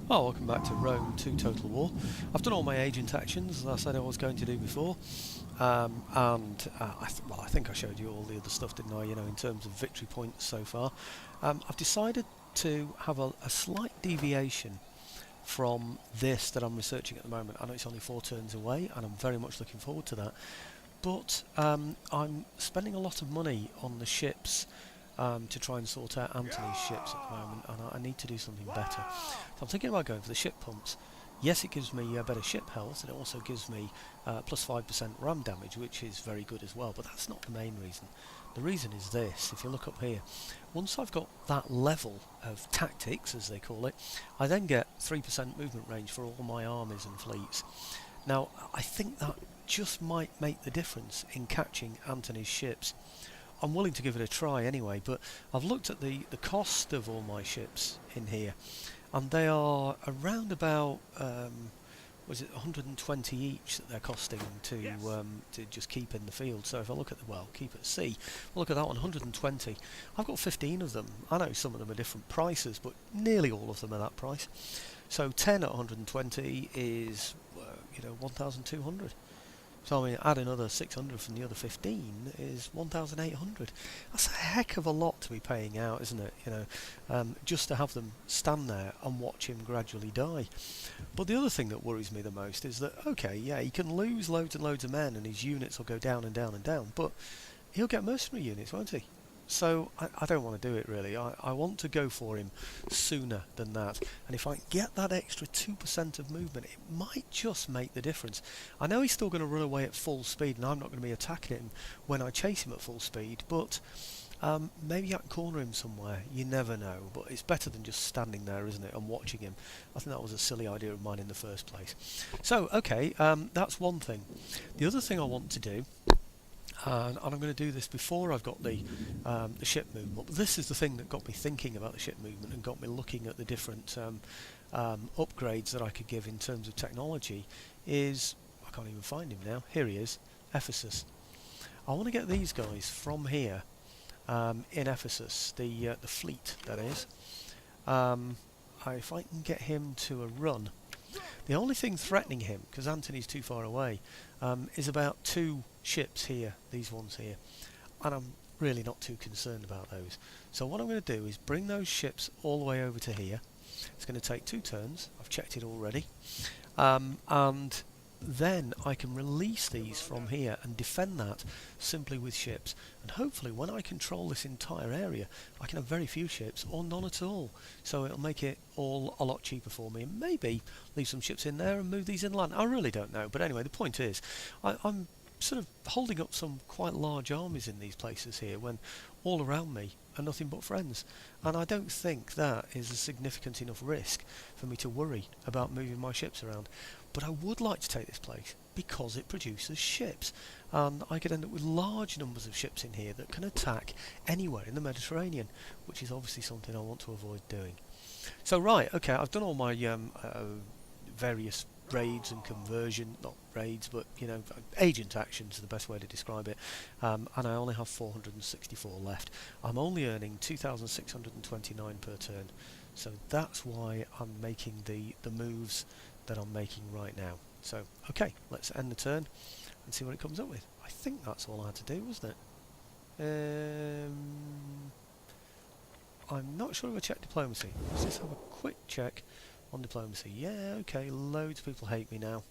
Well, welcome back to Rome 2 Total War. I've done all my agent actions as I said I was going to do before, I think I showed you all the other stuff, didn't I? You know, in terms of victory points so far. I've decided to have a slight deviation from this that I'm researching at the moment. I know it's only 4 turns away, and I'm very much looking forward to that. But I'm spending a lot of money on the ships to try and sort out Antony's ships at the moment, and I need to do something better. So I'm thinking about going for the ship pumps. Yes, it gives me better ship health, and it also gives me plus 5% ram damage, which is very good as well, but that's not the main reason. The reason is this: if you look up here, once I've got that level of tactics, as they call it, I then get 3% movement range for all my armies and fleets. Now, I think that just might make the difference in catching Antony's ships. I'm willing to give it a try anyway, but I've looked at the cost of all my ships in here, and they are around about was it 120 each that they're costing to just keep in the field. So if I look at keep at sea, look at that one, 120. I've got 15 of them. I know some of them are different prices, but nearly all of them are that price. So 10 at 120 is 1,200. So I mean, add another 600 from the other 15 is 1,800. That's a heck of a lot to be paying out, isn't it? Just to have them stand there and watch him gradually die. But the other thing that worries me the most is that, okay, yeah, he can lose loads and loads of men and his units will go down and down and down, but he'll get mercenary units, won't he? So I don't want to do it really. I want to go for him sooner than that, and if I get that extra 2% of movement, it might just make the difference. I know he's still going to run away at full speed, and I'm not going to be attacking him when I chase him at full speed, but maybe I can corner him somewhere. You never know, but it's better than just standing there, isn't it, and watching him. I think that was a silly idea of mine in the first place. So okay, that's one thing. The other thing I want to do, and I'm going to do this before I've got the ship movement. But this is the thing that got me thinking about the ship movement and got me looking at the different upgrades that I could give in terms of technology. Is I can't even find him now. Here he is, Ephesus. I want to get these guys from here in Ephesus, the fleet that is. If I can get him to a run. The only thing threatening him, because Antony's too far away, is about 2 ships here, these ones here, and I'm really not too concerned about those. So what I'm going to do is bring those ships all the way over to here. It's going to take 2 turns, I've checked it already, and then I can release these from here and defend that simply with ships, and hopefully when I control this entire area I can have very few ships or none at all, so it'll make it all a lot cheaper for me, and maybe leave some ships in there and move these inland. I really don't know, but anyway, the point is I'm sort of holding up some quite large armies in these places here when all around me are nothing but friends, and I don't think that is a significant enough risk for me to worry about moving my ships around. But I would like to take this place because it produces ships, and I could end up with large numbers of ships in here that can attack anywhere in the Mediterranean, which is obviously something I want to avoid doing. So right, okay, I've done all my various raids and conversion, not raids, but agent actions is the best way to describe it, and I only have 464 left. I'm only earning 2,629 per turn, so that's why I'm making the moves that I'm making right now. So okay, let's end the turn and see what it comes up with. I think that's all I had to do, wasn't it? I'm not sure if I checked diplomacy. Let's just have a quick check on diplomacy. Yeah, okay, loads of people hate me now.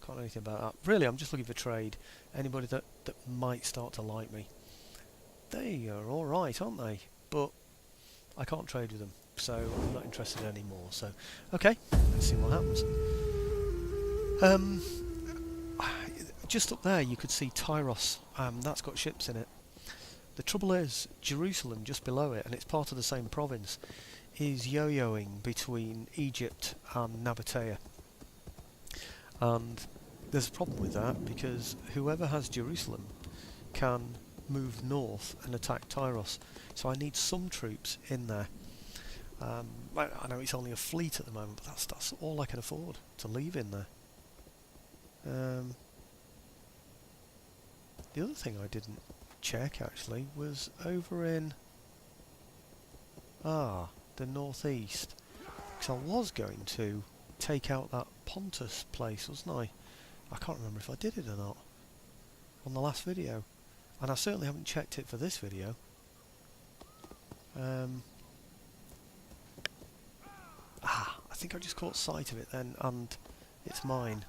Can't do anything about that. Really, I'm just looking for trade. Anybody that might start to like me. They are alright, aren't they? But I can't trade with them, so I'm not interested anymore. So, okay, let's see what happens. Just up there you could see Tyros. That's got ships in it. The trouble is, Jerusalem, just below it, and it's part of the same province, is yo-yoing between Egypt and Nabatea. And there's a problem with that, because whoever has Jerusalem can move north and attack Tyros. So I need some troops in there. I know it's only a fleet at the moment, but that's all I can afford to leave in there. The other thing I didn't check actually was over in the northeast. because I was going to take out that Pontus place, wasn't I? I can't remember if I did it or not on the last video, and I certainly haven't checked it for this video. I think I just caught sight of it then, and it's mine.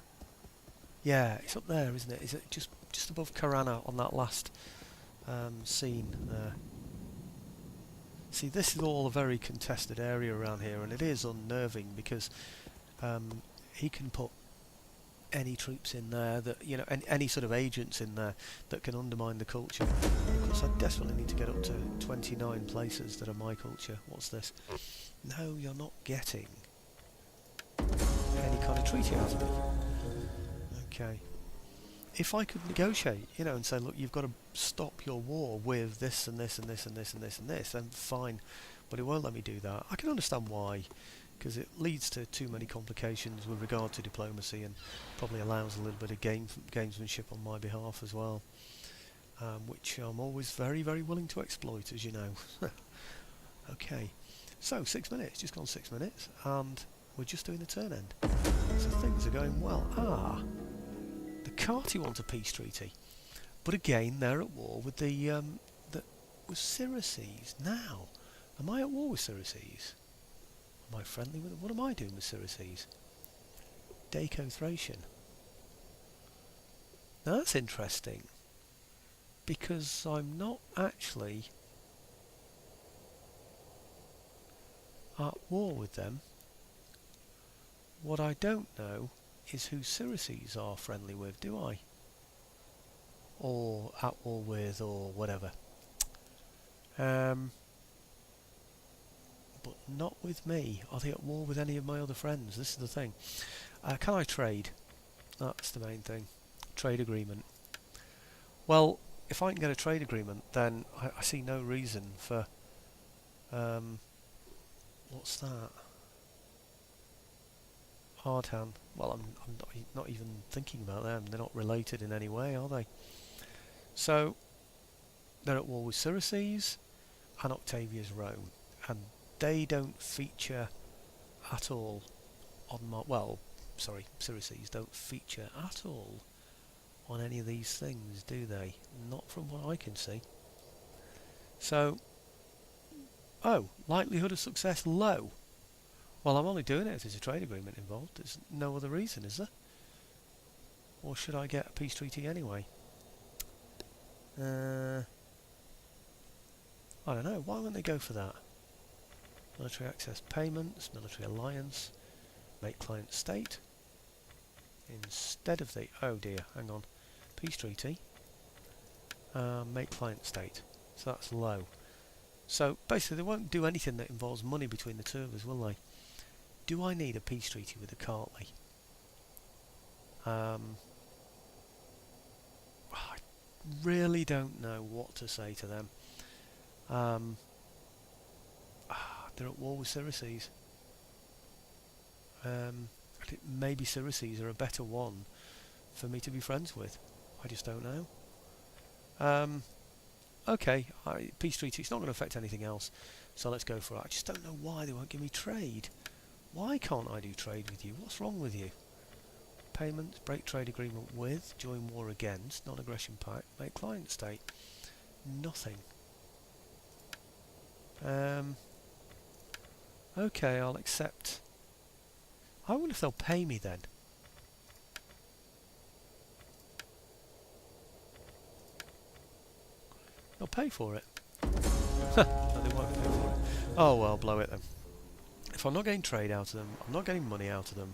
Yeah, it's up there, isn't it? Is it just above Karana on that last scene there? See, this is all a very contested area around here, and it is unnerving because he can put any troops in there that, you know, any sort of agents in there that can undermine the culture. Of course, I desperately need to get up to 29 places that are my culture. What's this? No, you're not getting any kind of treaty out of me. Okay. If I could negotiate, you know, and say, look, you've got to stop your war with this and this and this and this and this and this, then fine. But it won't let me do that. I can understand why, because it leads to too many complications with regard to diplomacy, and probably allows a little bit of gamesmanship on my behalf as well, which I'm always very, very willing to exploit, as you know. Okay, so 6 minutes, just gone 6 minutes, and we're just doing the turn end. So things are going well. The Carti want a peace treaty, but again they're at war with with Syracuse. Now, am I at war with Syracuse? Am I friendly with them? What am I doing with Syracuse? Daco-Thracian. Now that's interesting, because I'm not actually at war with them. What I don't know is who Syracuse are friendly with, do I? Or at war with, or whatever. But not with me. Are they at war with any of my other friends? This is the thing. Can I trade? That's the main thing. Trade agreement. Well, if I can get a trade agreement, then I see no reason for... what's that? Hardhand. Well, I'm not even thinking about them. They're not related in any way, are they? So, they're at war with Syracuse and Octavia's Rome, and they don't feature at all on my... Well, sorry, Syracuse don't feature at all on any of these things, do they? Not from what I can see. So, likelihood of success low. Well, I'm only doing it if there's a trade agreement involved. There's no other reason, is there? Or should I get a peace treaty anyway? I don't know. Why wouldn't they go for that? Military access payments, military alliance, make client state. Instead of the... Oh dear, hang on. Peace treaty. Make client state. So that's low. So basically they won't do anything that involves money between the two of us, will they? Do I need a peace treaty with the Cartley? I really don't know what to say to them. They're at war with Syracuse. I think maybe Syracuse are a better one for me to be friends with. I just don't know. Okay, peace treaty, it's not going to affect anything else, so let's go for it. I just don't know why they won't give me trade. Why can't I do trade with you? What's wrong with you? Payments, break trade agreement with, join war against, non-aggression pact, make client state. Nothing. Okay, I'll accept. I wonder if they'll pay me then. They'll pay for it. No, they won't pay for it. Oh well, blow it then. If I'm not getting trade out of them, I'm not getting money out of them,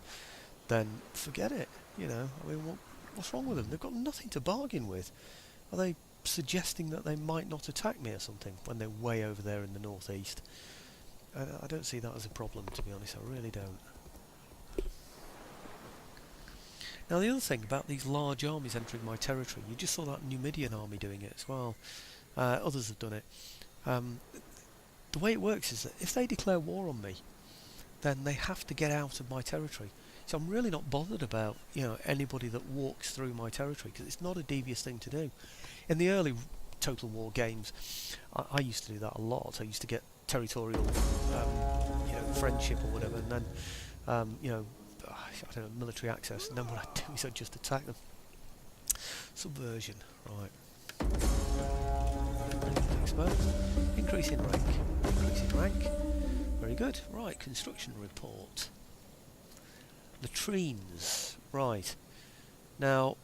then forget it. You know, I mean, what's wrong with them? They've got nothing to bargain with. Are they suggesting that they might not attack me or something when they're way over there in the northeast? I don't see that as a problem, to be honest. I really don't. Now, the other thing about these large armies entering my territory, you just saw that Numidian army doing it as well. Others have done it. The way it works is that if they declare war on me, then they have to get out of my territory. So I'm really not bothered about, you know, anybody that walks through my territory, because it's not a devious thing to do. In the early Total War games, I used to do that a lot. I used to get territorial, friendship or whatever, and then, I don't know, military access. And then what I do is I just attack them. Subversion, right. Expose. Increase in rank. Increase in rank. Very good. Right, construction report. Latrines. Right. Now,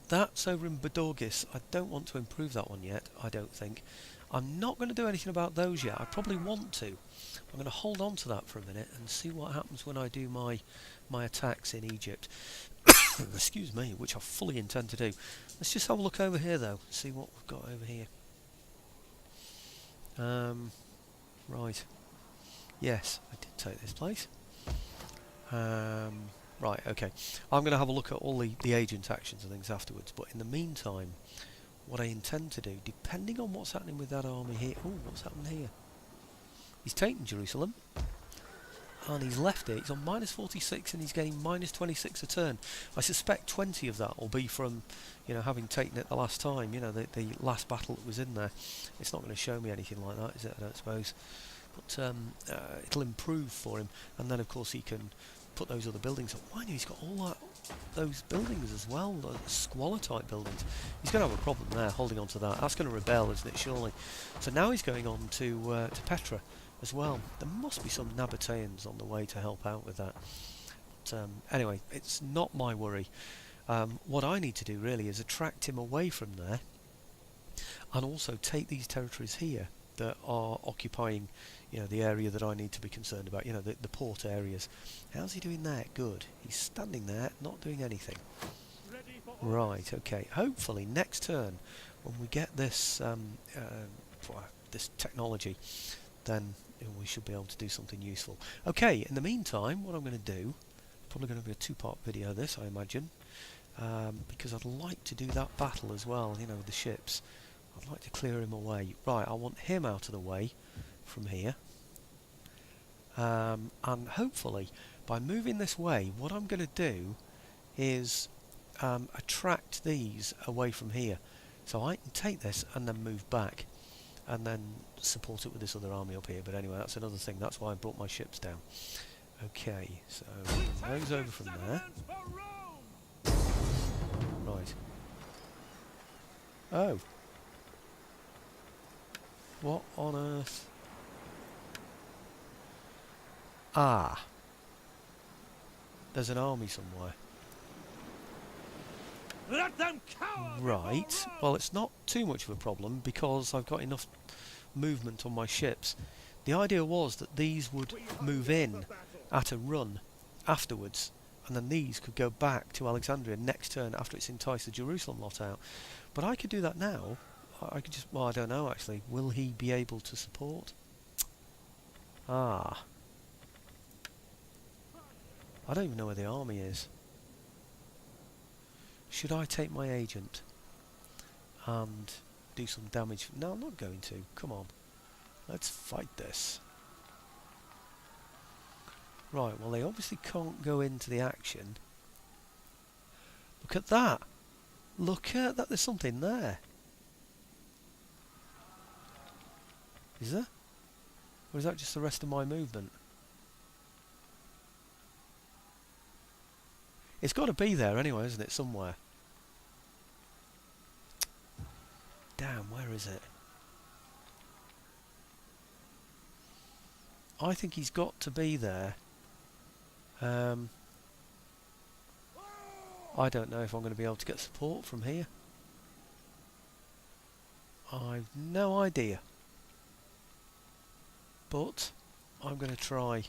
that's over in Bodorgis. I don't want to improve that one yet, I don't think. I'm not going to do anything about those yet. I probably want to. I'm going to hold on to that for a minute and see what happens when I do my attacks in Egypt. Excuse me, which I fully intend to do. Let's just have a look over here though, see what we've got over here. Right. Yes, I did take this place. Right, okay. I'm going to have a look at all the agent actions and things afterwards, but in the meantime, what I intend to do, depending on what's happening with that army here... Oh, what's happened here? He's taken Jerusalem, and he's left it. He's on minus 46, and he's getting minus 26 a turn. I suspect 20 of that will be from, having taken it the last time, the last battle that was in there. It's not going to show me anything like that, is it, I don't suppose. But it'll improve for him, and then, of course, he can put those other buildings up. Mind you, he's got all those buildings as well, the squalor-type buildings. He's going to have a problem there, holding on to that. That's going to rebel, isn't it, surely? So now he's going on to Petra as well. There must be some Nabateans on the way to help out with that. But anyway, it's not my worry. What I need to do, really, is attract him away from there, and also take these territories here that are occupying, the area that I need to be concerned about, the port areas. How's he doing there? Good. He's standing there, not doing anything. Right, okay. Hopefully next turn, when we get this this technology, then we should be able to do something useful. Okay, in the meantime, what I'm going to do, probably going to be a two-part video this, I imagine, because I'd like to do that battle as well, with the ships. I'd like to clear him away. Right, I want him out of the way from here. And hopefully, by moving this way, what I'm going to do is attract these away from here. So I can take this and then move back, and then support it with this other army up here. But anyway, that's another thing. That's why I brought my ships down. Okay, so those over from there. Right. Oh. What on earth? Ah. There's an army somewhere. Let them cower. Right. Well, it's not too much of a problem because I've got enough movement on my ships. The idea was that these would move in at a run afterwards, and then these could go back to Alexandria next turn after it's enticed the Jerusalem lot out. But I could do that now. I could just... Well, I don't know, actually. Will he be able to support? Ah. I don't even know where the army is. Should I take my agent and do some damage? No, I'm not going to. Come on. Let's fight this. Right, well, they obviously can't go into the action. Look at that. Look at that. There's something there. Is there? Or is that just the rest of my movement? It's got to be there anyway, isn't it? Somewhere. Damn, where is it? I think he's got to be there. I don't know if I'm going to be able to get support from here. I've no idea. But I'm going to try.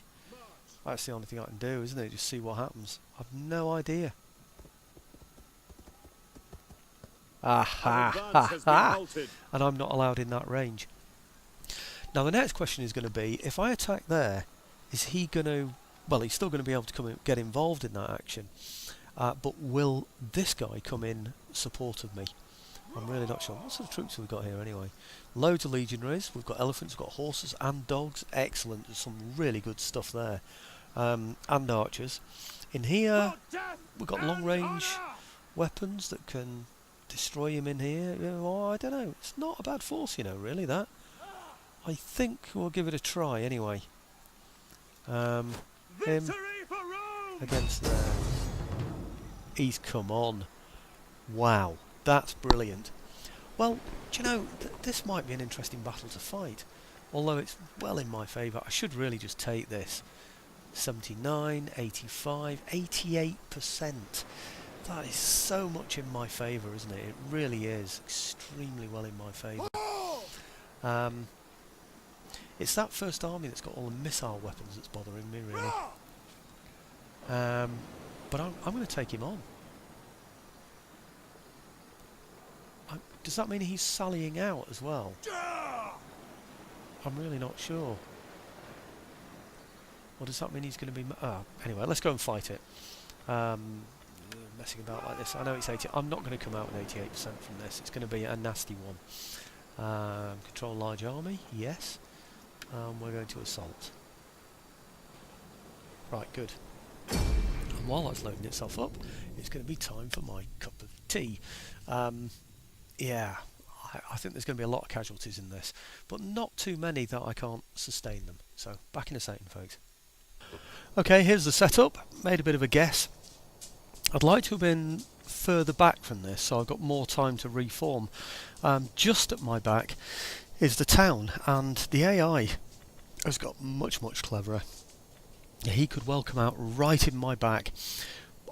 That's the only thing I can do, isn't it? Just see what happens. I've no idea. Ah ha ha! And I'm not allowed in that range. Now the next question is going to be, if I attack there, is he going to... Well, he's still going to be able to come in, get involved in that action. But will this guy come in support of me? I'm really not sure. What sort of troops have we got here anyway? Loads of legionaries. We've got elephants, we've got horses and dogs. Excellent. There's some really good stuff there. And archers. In here, we've got long range weapons that can destroy him in here. Oh, I don't know. It's not a bad force, really, that. I think we'll give it a try anyway. Him against there. He's come on. Wow, that's brilliant. Well, do you know, this might be an interesting battle to fight. Although it's well in my favour, I should really just take this. 79, 85, 88%. That is so much in my favour, isn't it? It really is extremely well in my favour. It's that first army that's got all the missile weapons that's bothering me, really. But I'm going to take him on. Does that mean he's sallying out as well? I'm really not sure. Or does that mean he's going to be... anyway, let's go and fight it. Messing about like this. I know it's 80. I'm not going to come out with 88% from this. It's going to be a nasty one. Control large army, yes. We're going to assault. Right, good. And while that's loading itself up, it's going to be time for my cup of tea. Yeah, I think there's going to be a lot of casualties in this, but not too many that I can't sustain them. So, back in a second, folks. Okay, here's the setup. Made a bit of a guess. I'd like to have been further back from this, so I've got more time to reform. Just at my back is the town, and the AI has got much cleverer. He could well come out right in my back.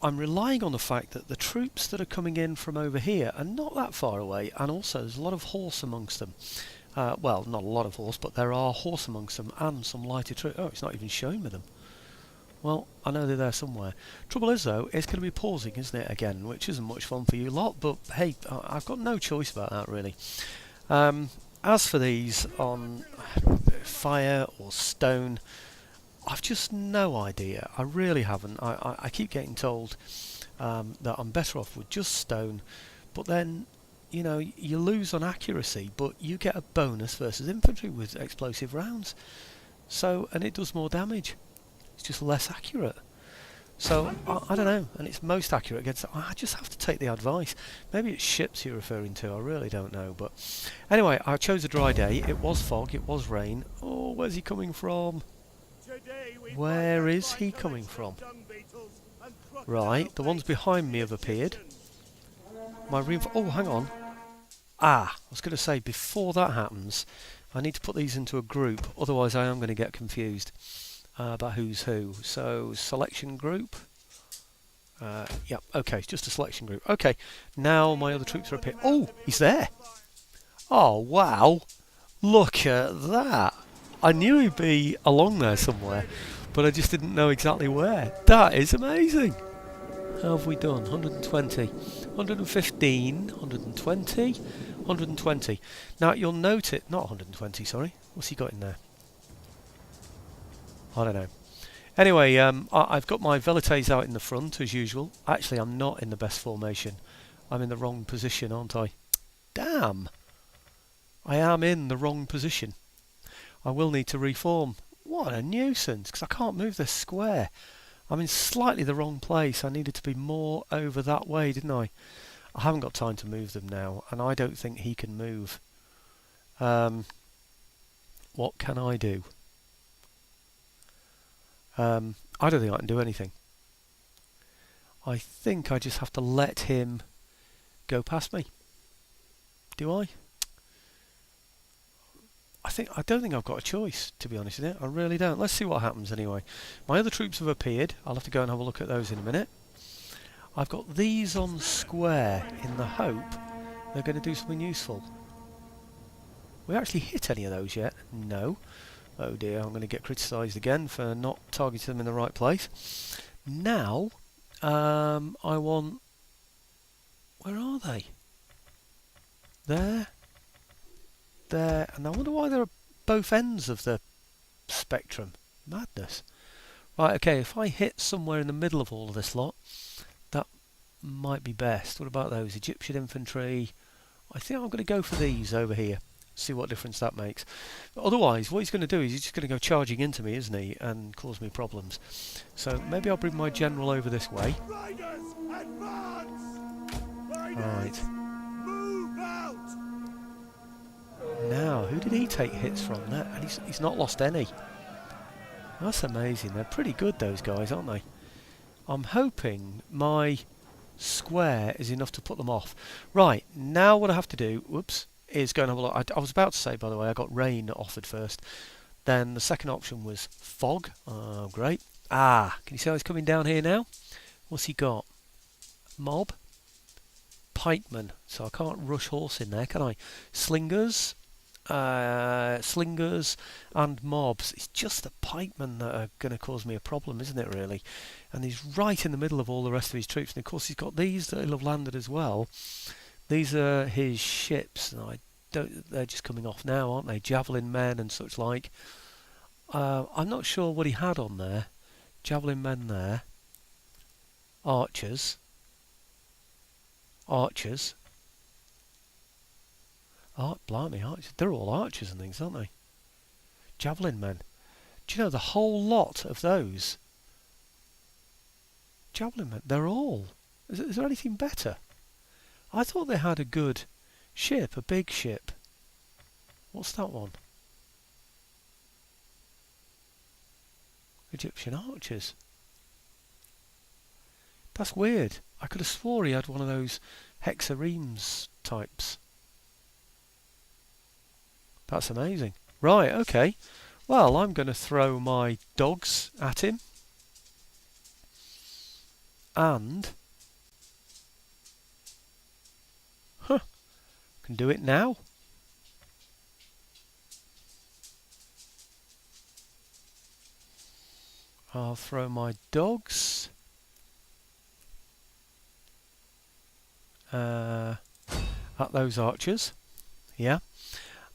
I'm relying on the fact that the troops that are coming in from over here are not that far away, and also there's a lot of horse amongst them. Well, not a lot of horse, but there are horse amongst them, and some lighter troops. Oh, it's not even showing me them. Well, I know they're there somewhere. Trouble is, though, it's going to be pausing, isn't it, again, which isn't much fun for you lot, but hey, I've got no choice about that, really. As for these on fire or stone, I've just no idea. I really haven't. I keep getting told that I'm better off with just stone, but then, you know, you lose on accuracy, but you get a bonus versus infantry with explosive rounds. So, and it does more damage. It's just less accurate. So, I don't know, and it's most accurate against... I just have to take the advice. Maybe it's ships you're referring to, I really don't know. But anyway, I chose a dry day. It was fog, it was rain. Oh, where's he coming from? Where is he coming from? Right, the ones behind me have appeared. Oh, hang on. I was going to say, before that happens, I need to put these into a group, otherwise I am going to get confused about who's who. So, selection group. Yeah, okay, it's just a selection group. Okay, now my other troops are appearing. Oh, he's there. Oh, wow. Look at that. I knew he'd be along there somewhere, but I just didn't know exactly where. That is amazing. How have we done? 120, 115, 120, 120. Now you'll note it, not 120, sorry. What's he got in there? I don't know. Anyway, I've got my velites out in the front as usual. Actually, I'm not in the best formation. I'm in the wrong position, aren't I? Damn! I am in the wrong position. I will need to reform. What a nuisance, because I can't move this square. I'm in slightly the wrong place. I needed to be more over that way, didn't I? I haven't got time to move them now, and I don't think he can move. What can I do? I don't think I can do anything. I think I just have to let him go past me. Do I? I don't think I've got a choice, to be honest with you. I really don't. Let's see what happens anyway. My other troops have appeared. I'll have to go and have a look at those in a minute. I've got these on square in the hope they're going to do something useful. We actually hit any of those yet? No. Oh dear, I'm going to get criticised again for not targeting them in the right place. Now, I want... Where are they? There. There. And I wonder why they're at both ends of the spectrum. Madness. Right, okay, if I hit somewhere in the middle of all of this lot, that might be best. What about those? Egyptian infantry. I think I'm going to go for these over here. See what difference that makes. Otherwise, what he's going to do is he's just going to go charging into me, isn't he, and cause me problems. So maybe I'll bring my general over this way. Riders, advance! Riders, Right. move out! Now, who did he take hits from? That, and he's not lost any. That's amazing. They're pretty good, those guys, aren't they? I'm hoping my square is enough to put them off. Right, now what I have to do, whoops, is go and have a look. I was about to say, by the way, I got rain offered first. Then the second option was fog. Oh, great. Ah, can you see how he's coming down here now? What's he got? Mob. Pikeman. So I can't rush horse in there, can I? Slingers. Slingers and mobs. It's just the pikemen that are going to cause me a problem, isn't it, really? And he's right in the middle of all the rest of his troops. And of course he's got these that he'll have landed as well. These are his ships. And they're just coming off now, aren't they? Javelin men and such like. I'm not sure what he had on there. Javelin men there. Archers. Archers. Blimey, archers. They're all archers and things, aren't they? Javelin men. Do you know the whole lot of those? Javelin men. They're all. Is there anything better? I thought they had a good ship, a big ship. What's that one? Egyptian archers. That's weird. I could have swore he had one of those hexaremes types. That's amazing. Right, okay. Well, I'm going to throw my dogs at him. And... can do it now. I'll throw my dogs at those archers. Yeah.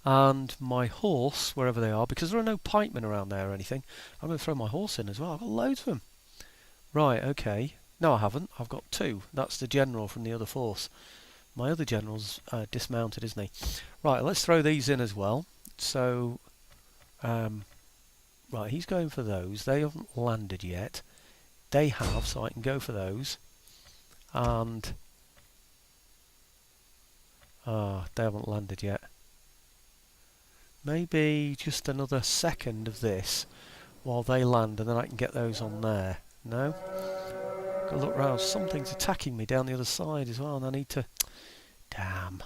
And my horse, wherever they are, because there are no pikemen around there or anything, I'm going to throw my horse in as well. I've got loads of them. Right, okay. No, I haven't. I've got two. That's the general from the other force. My other general's dismounted, isn't he? Right, let's throw these in as well. So, right, he's going for those. They haven't landed yet. They have, so I can go for those. And... they haven't landed yet. Maybe just another second of this while they land, and then I can get those on there. No? Got to look round. Something's attacking me down the other side as well, and I need to... Damn.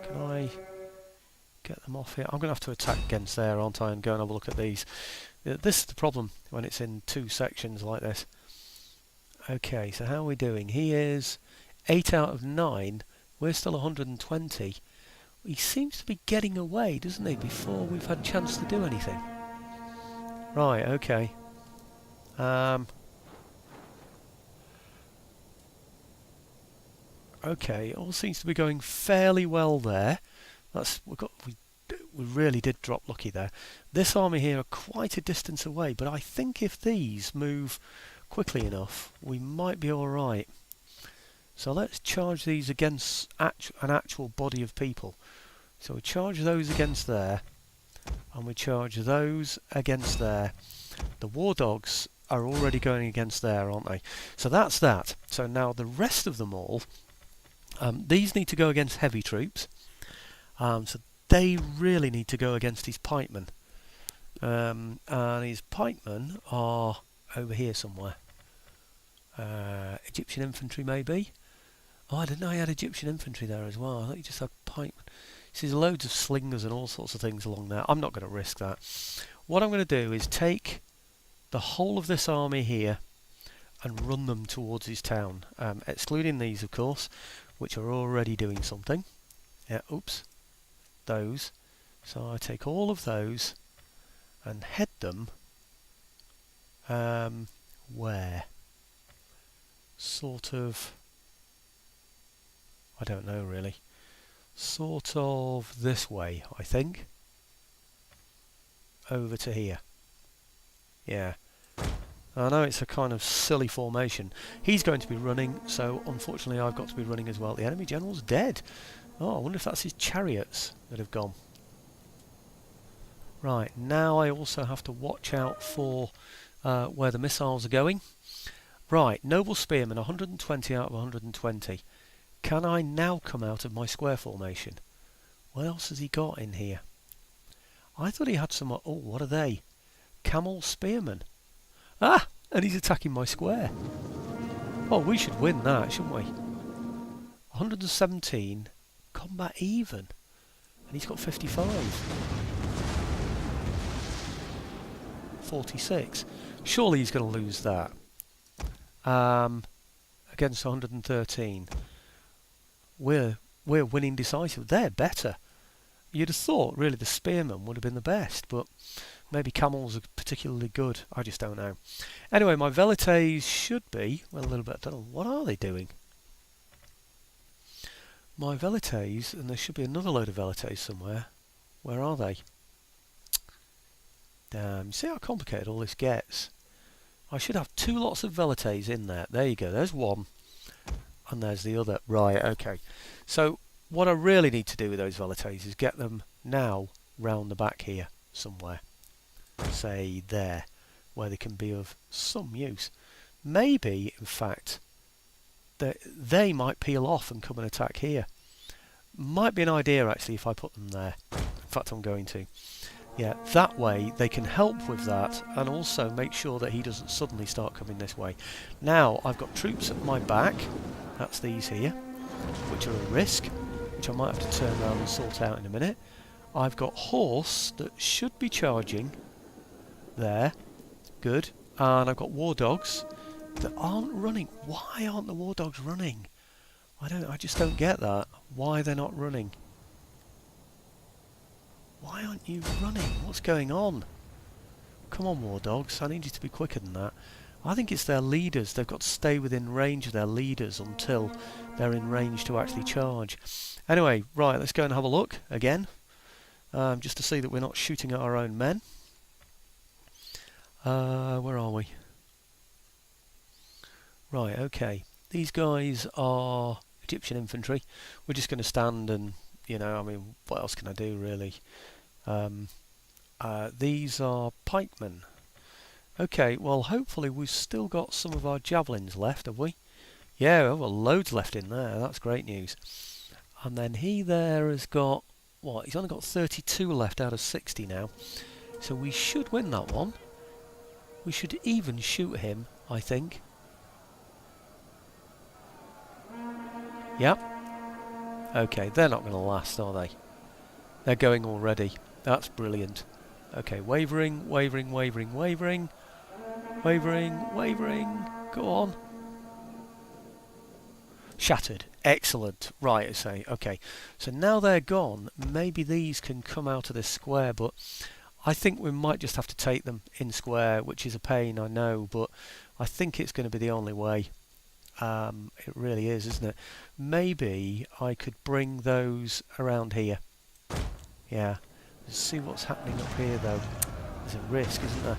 Can I get them off here? I'm going to have to attack against there, aren't I, and go and have a look at these. This is the problem when it's in two sections like this. Okay, so how are we doing? He is 8 out of 9. We're still 120. He seems to be getting away, doesn't he, before we've had a chance to do anything. Right, okay. Okay, all seems to be going fairly well there. We really did drop lucky there. This army here are quite a distance away, but I think if these move quickly enough, we might be all right. So let's charge these against an actual body of people. So we charge those against there, and we charge those against there. The war dogs are already going against there, aren't they? So that's that. So now the rest of them all, these need to go against heavy troops. So they really need to go against his pikemen. And his pikemen are over here somewhere. Egyptian infantry maybe? Oh, I didn't know he had Egyptian infantry there as well. I thought he just had pikemen. See, there's loads of slingers and all sorts of things along there. I'm not going to risk that. What I'm going to do is take the whole of this army here and run them towards his town. Excluding these, of course, which are already doing something. Yeah, oops. Those. So I take all of those and head them... where? Sort of... I don't know really. Sort of this way, I think. Over to here. Yeah. I know it's a kind of silly formation. He's going to be running, so unfortunately I've got to be running as well. The enemy general's dead. Oh, I wonder if that's his chariots that have gone. Right, now I also have to watch out for where the missiles are going. Right, Noble Spearmen, 120 out of 120. Can I now come out of my square formation? What else has he got in here? I thought he had some... Oh, what are they? Camel spearmen. Ah! And he's attacking my square. Oh, we should win that, shouldn't we? 117. Combat even. And he's got 55. 46. Surely he's going to lose that. Against 113. We're winning decisive. They're better. You'd have thought, really, the spearmen would have been the best, but maybe camels are particularly good. I just don't know. Anyway, my velites should be... Well, a little bit... I don't know. What are they doing? My velites, and there should be another load of velites somewhere. Where are they? Damn. See how complicated all this gets? I should have 2 lots of velites in there. There you go. There's one. And there's the other. Right, okay. So, what I really need to do with those velites is get them now round the back here somewhere. Say there, where they can be of some use. Maybe, in fact, that they might peel off and come and attack here. Might be an idea, actually, if I put them there. In fact, I'm going to. Yeah, that way they can help with that and also make sure that he doesn't suddenly start coming this way. Now, I've got troops at my back. That's these here, which are a risk, which I might have to turn around and sort out in a minute. I've got horse that should be charging there. Good. And I've got war dogs that aren't running. Why aren't the war dogs running? I just don't get that. Why they're not running. Why aren't you running? What's going on? Come on, war dogs. I need you to be quicker than that. I think it's their leaders. They've got to stay within range of their leaders until they're in range to actually charge. Anyway, right, let's go and have a look again. Just to see that we're not shooting at our own men. Where are we? Right, okay. These guys are Egyptian infantry. We're just going to stand and, you know, I mean, what else can I do, really? These are pikemen. Okay, well, hopefully we've still got some of our javelins left, have we? Yeah, well, loads left in there. That's great news. And then he there has got, what? He's only got 32 left out of 60 now. So we should win that one. We should even shoot him, I think. Yep. Okay, they're not going to last, are they? They're going already. That's brilliant. Okay, wavering, wavering, wavering, wavering. Wavering, wavering. Go on. Shattered. Excellent. Right, I say. Okay, so now they're gone, maybe these can come out of this square, but I think we might just have to take them in square, which is a pain, I know, but I think it's going to be the only way. It really is, isn't it? Maybe I could bring those around here. Yeah. Let's see what's happening up here, though. There's a risk, isn't there?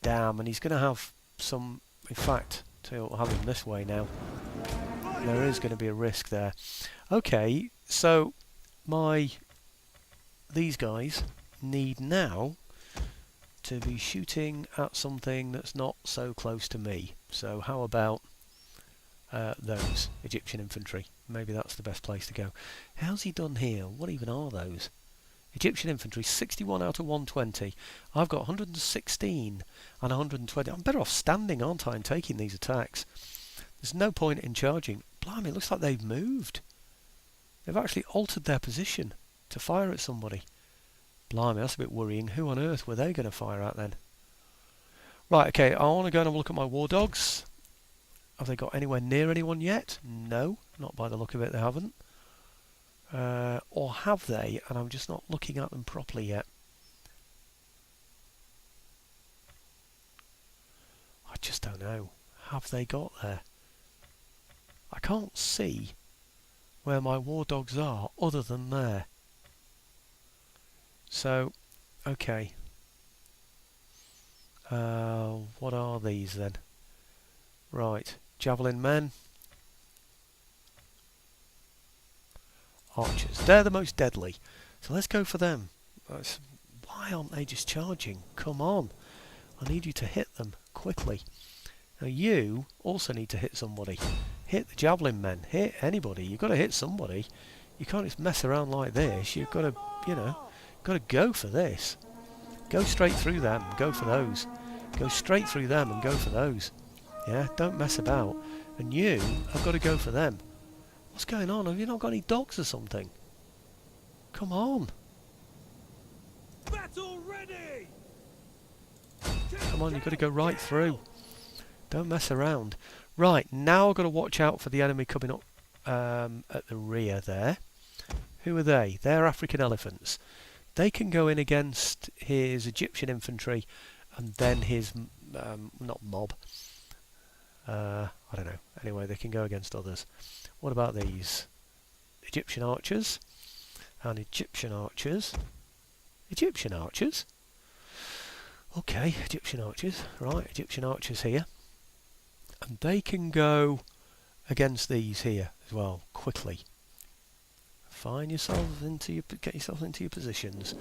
Damn, and he's going to have some... In fact, I'll have him this way now. There is going to be a risk there. Okay, so these guys need now to be shooting at something that's not so close to me. So how about those Egyptian infantry? Maybe that's the best place to go. How's he done here? What even are those? Egyptian infantry, 61 out of 120. I've got 116 and 120. I'm better off standing, aren't I, and taking these attacks. There's no point in charging. Blimey, it looks like they've moved. They've actually altered their position to fire at somebody. Blimey, that's a bit worrying. Who on earth were they going to fire at then? Right, okay, I want to go and have a look at my war dogs. Have they got anywhere near anyone yet? No, not by the look of it, they haven't. Or have they? And I'm just not looking at them properly yet. I just don't know. Have they got there? I can't see where my war dogs are other than there. So, okay. What are these then? Right, javelin men. Archers. They're the most deadly. So let's go for them. Why aren't they just charging? Come on. I need you to hit them quickly. Now you also need to hit somebody. hit the javelin men, hit anybody. You've got to hit somebody. You can't just mess around like this. You've got to, you know, got to go for this. Go straight through them and go for those. Go straight through them and go for those. Yeah, don't mess about. And you have got to go for them. What's going on? Have you not got any dogs or something? Come on. Battle ready. Come on, you've got to go right through. Don't mess around. Right, now I've got to watch out for the enemy coming up at the rear there. Who are they? They're African elephants. They can go in against his Egyptian infantry and then his, not mob. I don't know. Anyway, they can go against others. What about these? Egyptian archers. And Egyptian archers. Egyptian archers? Okay, Egyptian archers. Right, Egyptian archers here. And they can go against these here as well, quickly. Get yourself into your positions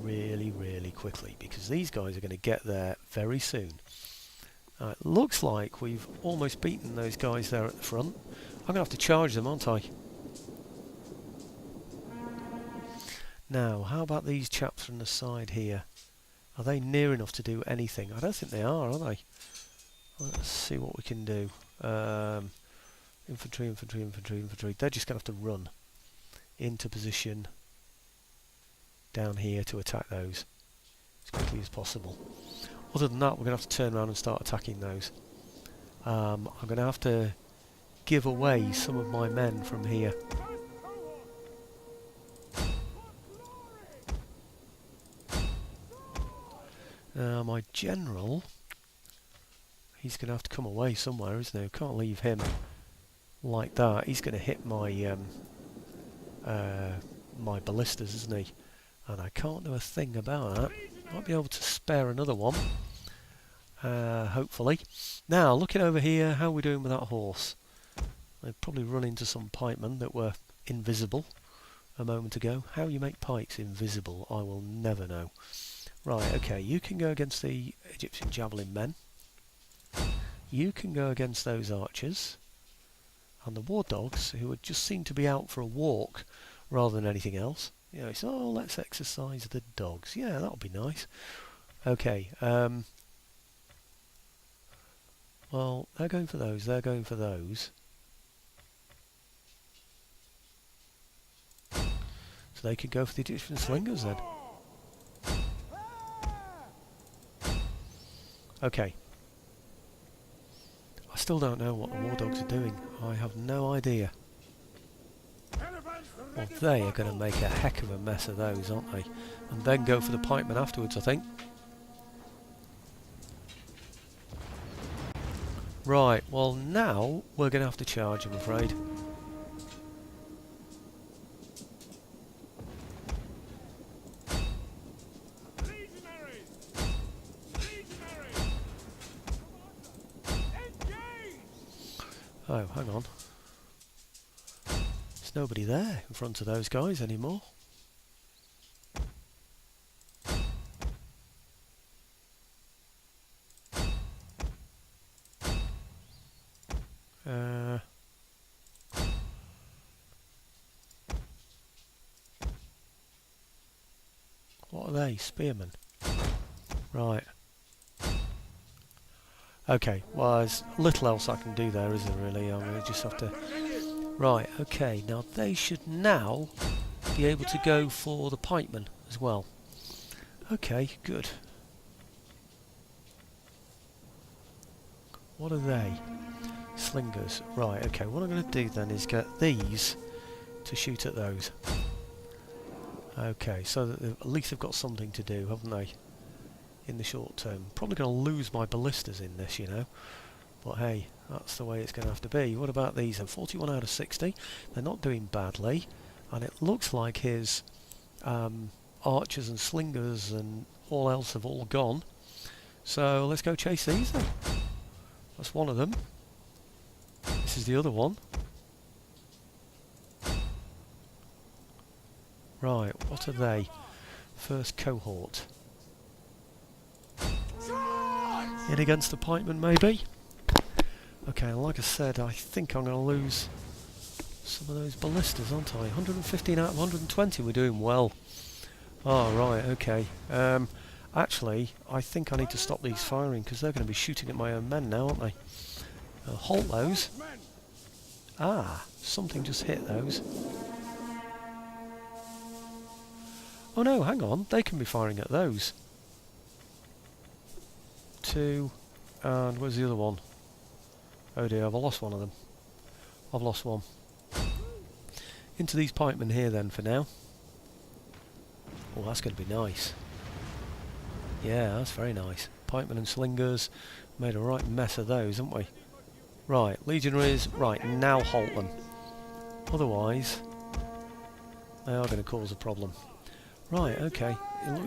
really, really quickly, because these guys are going to get there very soon. It looks like we've almost beaten those guys there at the front. I'm going to have to charge them, aren't I? Now, how about these chaps from the side here? Are they near enough to do anything? I don't think they are they? Let's see what we can do. Infantry, infantry, infantry, infantry. They're just going to have to run into position down here to attack those as quickly as possible. Other than that, we're going to have to turn around and start attacking those. I'm going to have to give away some of my men from here. My general, he's going to have to come away somewhere, isn't he? I can't leave him like that. He's going to hit my my ballistas, isn't he? And I can't do a thing about that. Might be able to spare another one, hopefully. Now, looking over here, how are we doing with that horse? I've probably run into some pikemen that were invisible a moment ago. How you make pikes invisible, I will never know. Right, okay, you can go against the Egyptian javelin men. You can go against those archers. And the war dogs, who would just seem to be out for a walk rather than anything else. You know, it's, oh, let's exercise the dogs. Yeah, that'll be nice. Okay, well, they're going for those, they're going for those. So they could go for the Egyptian slingers then. Okay. I still don't know what the war dogs are doing. I have no idea. Well, they are going to make a heck of a mess of those, aren't they? And then go for the pikemen afterwards, I think. Right, well now we're going to have to charge, I'm afraid. Oh, hang on. There's nobody there in front of those guys anymore. What are they? Spearmen. Right. Okay, well there's little else I can do there, is there really? I'm going to just have to... Right, okay, now they should now be able to go for the pikemen as well. Okay, good. What are they? Slingers. Right, okay, what I'm going to do then is get these to shoot at those. Okay, so that at least they've got something to do, haven't they? In the short term. Probably going to lose my ballistas in this, you know. But hey, that's the way it's going to have to be. What about these? 41 out of 60. They're not doing badly. And it looks like his archers and slingers and all else have all gone. So let's go chase these then. That's one of them. This is the other one. Right, what are they? First cohort. In against the pikemen, maybe? Okay, and like I said, I think I'm going to lose some of those ballistas, aren't I? 115 out of 120, we're doing well. Oh, right, okay. Actually, I think I need to stop these firing, because they're going to be shooting at my own men now, aren't they? Halt those. Ah, something just hit those. Oh no, hang on, they can be firing at those. 2, and where's the other one? Oh dear, I've lost one of them. I've lost one. Into these pikemen here then for now. Oh, that's going to be nice. Yeah, that's very nice. Pikemen and slingers. Made a right mess of those, haven't we? Right, legionaries. Right, now halt them. Otherwise, they are going to cause a problem. Right, okay.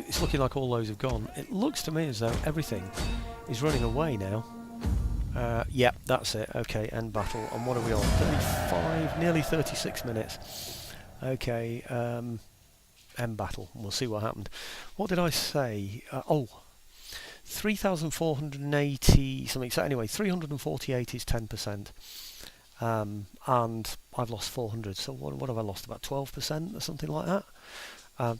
It's looking like all those have gone. It looks to me as though everything is running away now. Yep, that's it. Okay, end battle. And what are we on? 35, nearly 36 minutes. Okay, end battle. We'll see what happened. What did I say? 3,480 something. So anyway, 348 is 10%. And I've lost 400. So what have I lost? About 12% or something like that?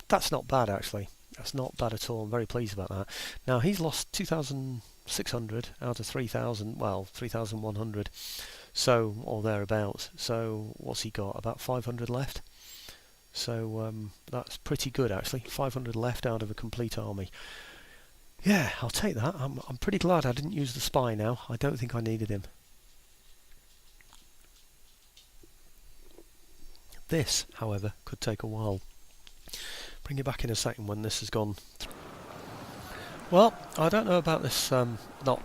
That's not bad, actually. That's not bad at all. I'm very pleased about that. Now, he's lost 2,600 out of 3,000, well, 3,100, so, or thereabouts. So, what's he got? About 500 left. So, that's pretty good, actually. 500 left out of a complete army. Yeah, I'll take that. I'm pretty glad I didn't use the spy now. I don't think I needed him. This, however, could take a while. Bring you back in a second when this has gone. Well, I don't know about this not,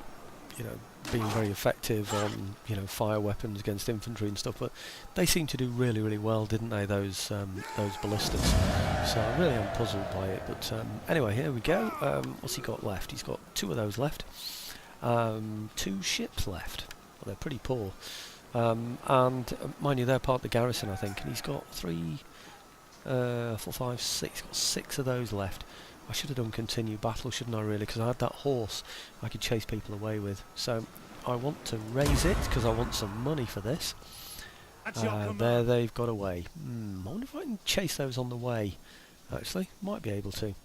being very effective on, fire weapons against infantry and stuff, but they seem to do really, really well, didn't they? Those ballistas. So I really am puzzled by it. But anyway, here we go. What's he got left? He's got 2 of those left. 2 ships left. Well, they're pretty poor. And mind you, they're part of the garrison, I think. And he's got 3. 4, 5, 6. Got 6 of those left. I should have done continue battle, shouldn't I, really? Because I had that horse I could chase people away with. So I want to raise it because I want some money for this. There they've got away. I wonder if I can chase those on the way. Actually, might be able to.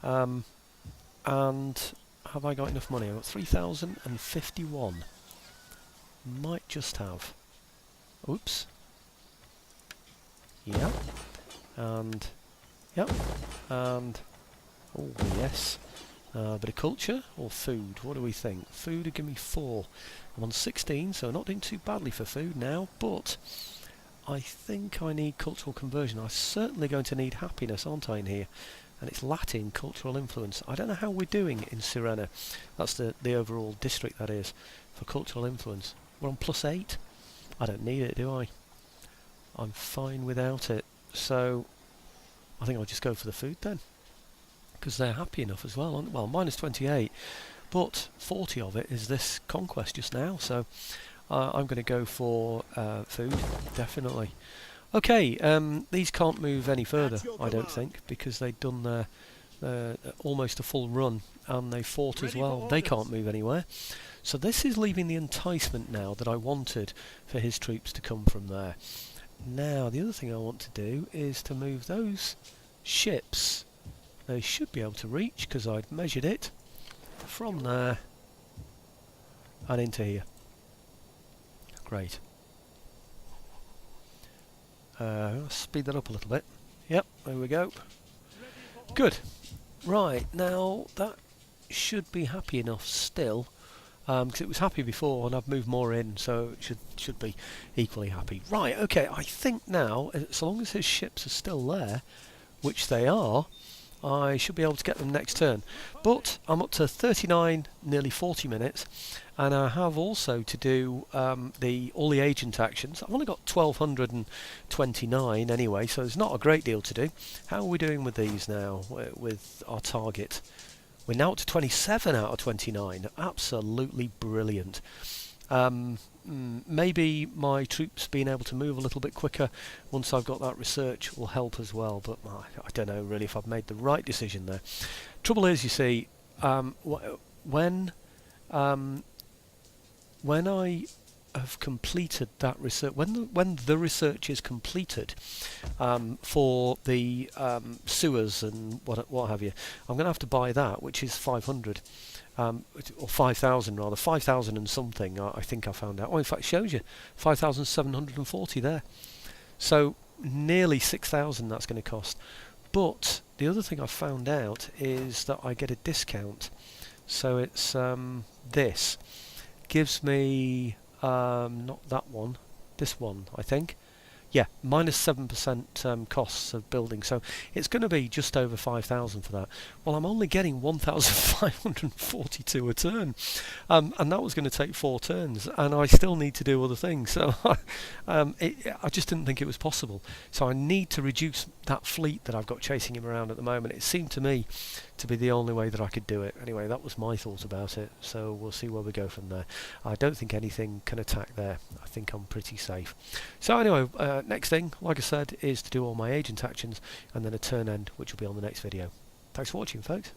And have I got enough money? I've got 3,051. Might just have. Oops. Yeah. And yep, and oh yes, a bit of culture or food. What do we think? Food would give me 4. I'm on 16, so not doing too badly for food now. But I think I need cultural conversion. I'm certainly going to need happiness, aren't I, in here? And it's Latin cultural influence. I don't know how we're doing in Sirena. That's the overall district, that is, for cultural influence. We're on +8. I don't need it, do I? I'm fine without it. So I think I'll just go for the food then, because they're happy enough as well. Well, -28, but 40 of it is this conquest just now. So I'm going to go for food, definitely. Okay, these can't move any further, I don't think, because they've done their almost a full run, and they fought as well. They can't move anywhere. So this is leaving the enticement now that I wanted for his troops to come from there. Now, the other thing I want to do is to move those ships. They should be able to reach, because I've measured it, from there and into here. Great. I'll speed that up a little bit. Yep, there we go. Good. Right, now that should be happy enough still. Because it was happy before and I've moved more in, so it should be equally happy. Right, okay, I think now, as long as his ships are still there, which they are, I should be able to get them next turn. But I'm up to 39, nearly 40 minutes, and I have also to do all the agent actions. I've only got 1,229 anyway, so there's not a great deal to do. How are we doing with these now, with our target? We're now up to 27 out of 29. Absolutely brilliant. Maybe my troops being able to move a little bit quicker once I've got that research will help as well, but I don't know really if I've made the right decision there. Trouble is, you see, when I have completed that research, when the research is completed for the sewers and what have you, I'm going to have to buy that, which is 500. Or 5,000 rather, 5,000 and something. I think I found out. Oh, in fact, it shows you 5,740 there. So nearly 6,000 that's going to cost. But the other thing I found out is that I get a discount. So it's this gives me not that one, this one, I think. Yeah, minus 7% costs of building, so it's going to be just over 5,000 for that. Well, I'm only getting 1,542 a turn, and that was going to take 4 turns, and I still need to do other things. So I just didn't think it was possible. So I need to reduce that fleet that I've got chasing him around at the moment. It seemed to me to be the only way that I could do it. Anyway, that was my thought about it, so we'll see where we go from there. I don't think anything can attack there. I think I'm pretty safe. So anyway, next thing, like I said, is to do all my agent actions and then a turn end, which will be on the next video. Thanks for watching, folks.